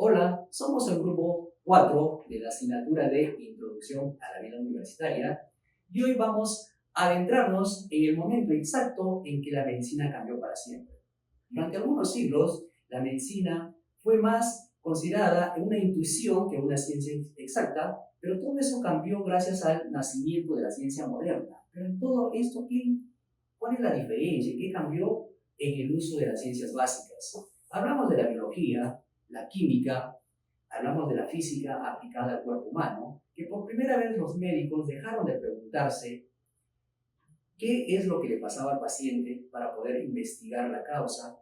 Hola, somos el grupo 4 de la asignatura de Introducción a la Vida Universitaria y hoy vamos a adentrarnos en el momento exacto en que la medicina cambió para siempre. Durante algunos siglos, la medicina fue más considerada una intuición que una ciencia exacta, pero todo eso cambió gracias al nacimiento de la ciencia moderna. Pero en todo esto, ¿cuál es la diferencia? ¿Qué cambió en el uso de las ciencias básicas? Hablamos de la biología, la química, hablamos de la física aplicada al cuerpo humano, que por primera vez los médicos dejaron de preguntarse qué es lo que le pasaba al paciente para poder investigar la causa,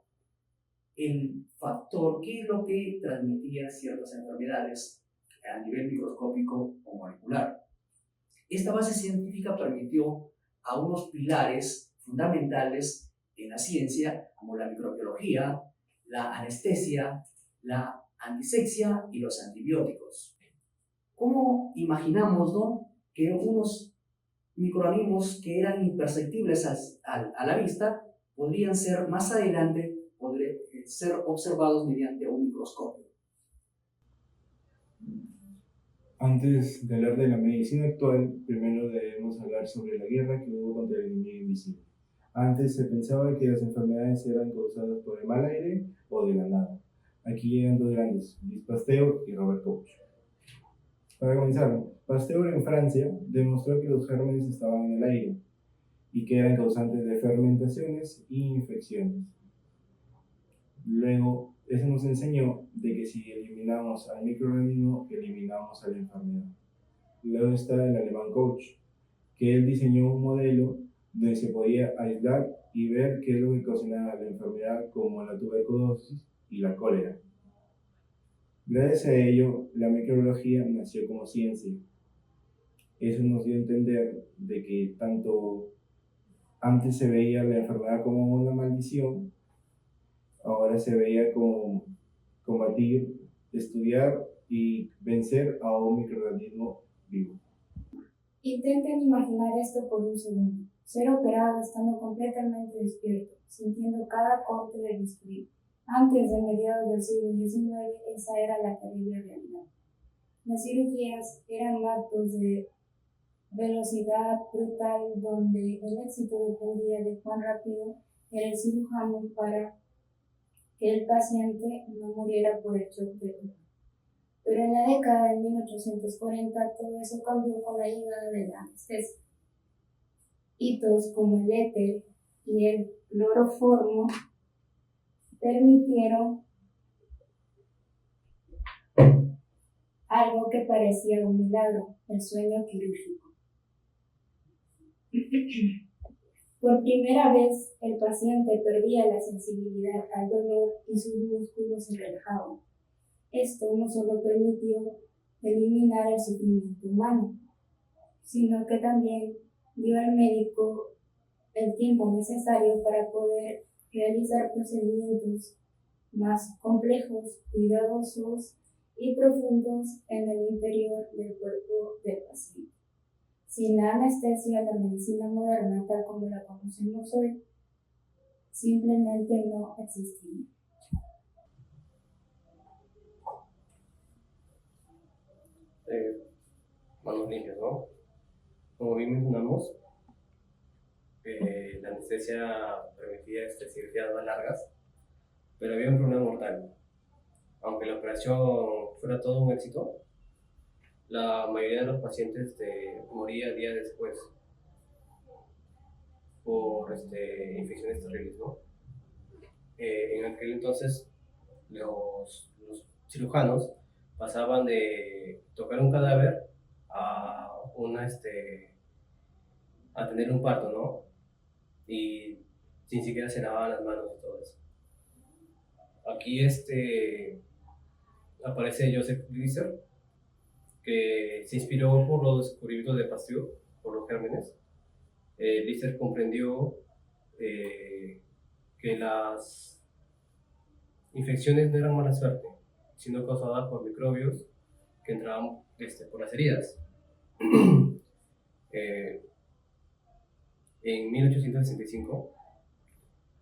el factor, qué es lo que transmitía ciertas enfermedades a nivel microscópico o molecular. Esta base científica permitió a unos pilares fundamentales en la ciencia, como la microbiología, la anestesia, la antisexia y los antibióticos. ¿Cómo imaginamos, no, que unos microorganismos que eran imperceptibles a la vista podrían ser más adelante ser observados mediante un microscopio? Antes de hablar de la medicina actual, primero debemos hablar sobre la guerra que hubo contra el enemigo invisible. Antes se pensaba que las enfermedades eran causadas por el mal aire o de la nada. Aquí llegan dos grandes, Louis Pasteur y Robert Koch. Para comenzar, Pasteur en Francia demostró que los gérmenes estaban en el aire y que eran causantes de fermentaciones e infecciones. Luego, eso nos enseñó de que si eliminamos al microorganismo, eliminamos a la enfermedad. Luego está el alemán Koch, que él diseñó un modelo donde se podía aislar y ver qué es lo que ocasionaba la enfermedad, como la tuberculosis y la cólera. Gracias a ello, la microbiología nació como ciencia. Eso nos dio a entender de que tanto antes se veía la enfermedad como una maldición, ahora se veía como combatir, estudiar y vencer a un microorganismo vivo. Intenten imaginar esto por un segundo. Ser operado estando completamente despierto, sintiendo cada corte del bisturí. Antes de mediados del siglo XIX, esa era la terrible realidad. Las cirugías eran actos de velocidad brutal donde el éxito dependía de cuán rápido era el cirujano para que el paciente no muriera por el shock de dolor. Pero en la década de 1840 todo eso cambió con la llegada de la anestesia. Hitos como el éter y el cloroformo permitieron algo que parecía un milagro, el sueño quirúrgico. Por primera vez, el paciente perdía la sensibilidad al dolor y sus músculos se relajaban. Esto no solo permitió eliminar el sufrimiento humano, sino que también dio al médico el tiempo necesario para poder realizar procedimientos más complejos, cuidadosos y profundos en el interior del cuerpo del paciente. Sin la anestesia, la medicina moderna, tal como la conocemos hoy, simplemente no existiría. Manos limpias, ¿no? Como bien mencionamos, la anestesia permitía cirugías más largas, pero había un problema mortal. Aunque la operación fuera todo un éxito, la mayoría de los pacientes moría días después por infecciones terribles, ¿no? En aquel entonces, los cirujanos pasaban de tocar un cadáver a a tener un parto, ¿no? Y sin siquiera se lavaban las manos y todo eso. Aquí aparece Joseph Glisser, que se inspiró por los descubrimientos de Pasteur, por los gérmenes. Glisser comprendió que las infecciones no eran mala suerte, sino causadas por microbios que entraban por las heridas. En 1865,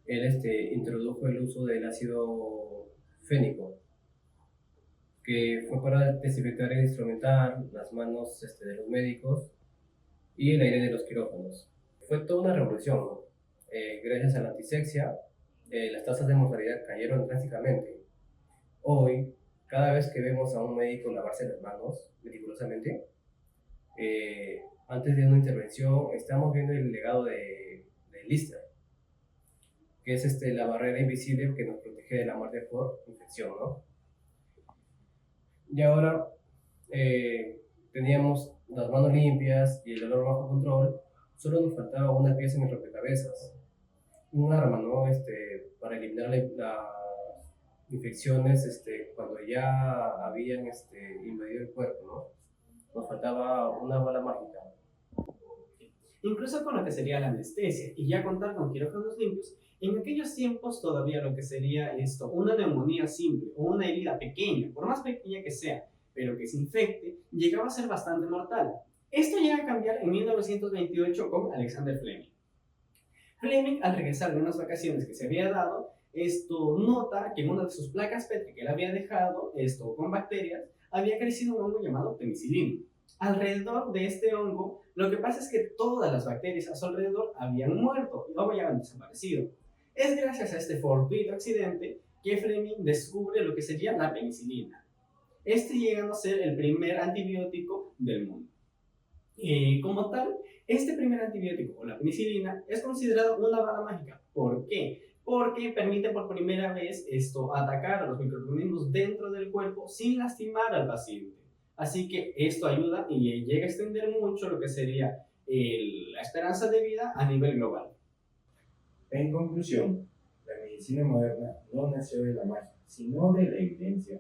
él introdujo el uso del ácido fénico, que fue para desinfectar el instrumental, las manos de los médicos y el aire de los quirófanos. Fue toda una revolución, ¿no? Gracias a la antisexia, las tasas de mortalidad cayeron drásticamente. Hoy, cada vez que vemos a un médico lavarse las manos meticulosamente, antes de una intervención, estamos viendo el legado de Lister, que es la barrera invisible que nos protege de la muerte por infección, ¿no? Y ahora teníamos las manos limpias y el dolor bajo control, solo nos faltaba una pieza en el rompecabezas, un arma, ¿no? Para eliminar las infecciones cuando ya habían invadido el cuerpo, ¿no? Nos faltaba una bala mágica. Incluso con lo que sería la anestesia y ya contar con quirófanos limpios, en aquellos tiempos todavía lo que sería una neumonía simple o una herida pequeña, por más pequeña que sea, pero que se infecte, llegaba a ser bastante mortal. Esto llega a cambiar en 1928 con Alexander Fleming. Fleming, al regresar de unas vacaciones que se había dado, nota que en una de sus placas Petri que él había dejado, con bacterias, había crecido un hongo llamado penicilina. Alrededor de este hongo, lo que pasa es que todas las bacterias a su alrededor habían muerto o habían desaparecido. Es gracias a este fortuito accidente que Fleming descubre lo que sería la penicilina. Llegando a ser el primer antibiótico del mundo. Como tal, este primer antibiótico, o la penicilina, es considerado una bala mágica. ¿Por qué? Porque permite por primera vez atacar a los microorganismos dentro del cuerpo sin lastimar al paciente. Así que esto ayuda y llega a extender mucho lo que sería la esperanza de vida a nivel global. En conclusión, la medicina moderna no nació de la magia, sino de la evidencia.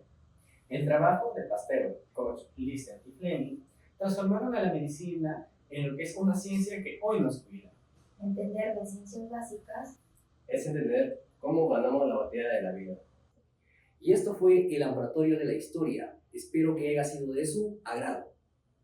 El trabajo de Pasteur, Koch, Lister y Fleming transformaron a la medicina en lo que es una ciencia que hoy nos cuida. Entender las ciencias básicas Es entender cómo ganamos la batalla de la vida. Y esto fue el laboratorio de la historia. Espero que haya sido de su agrado.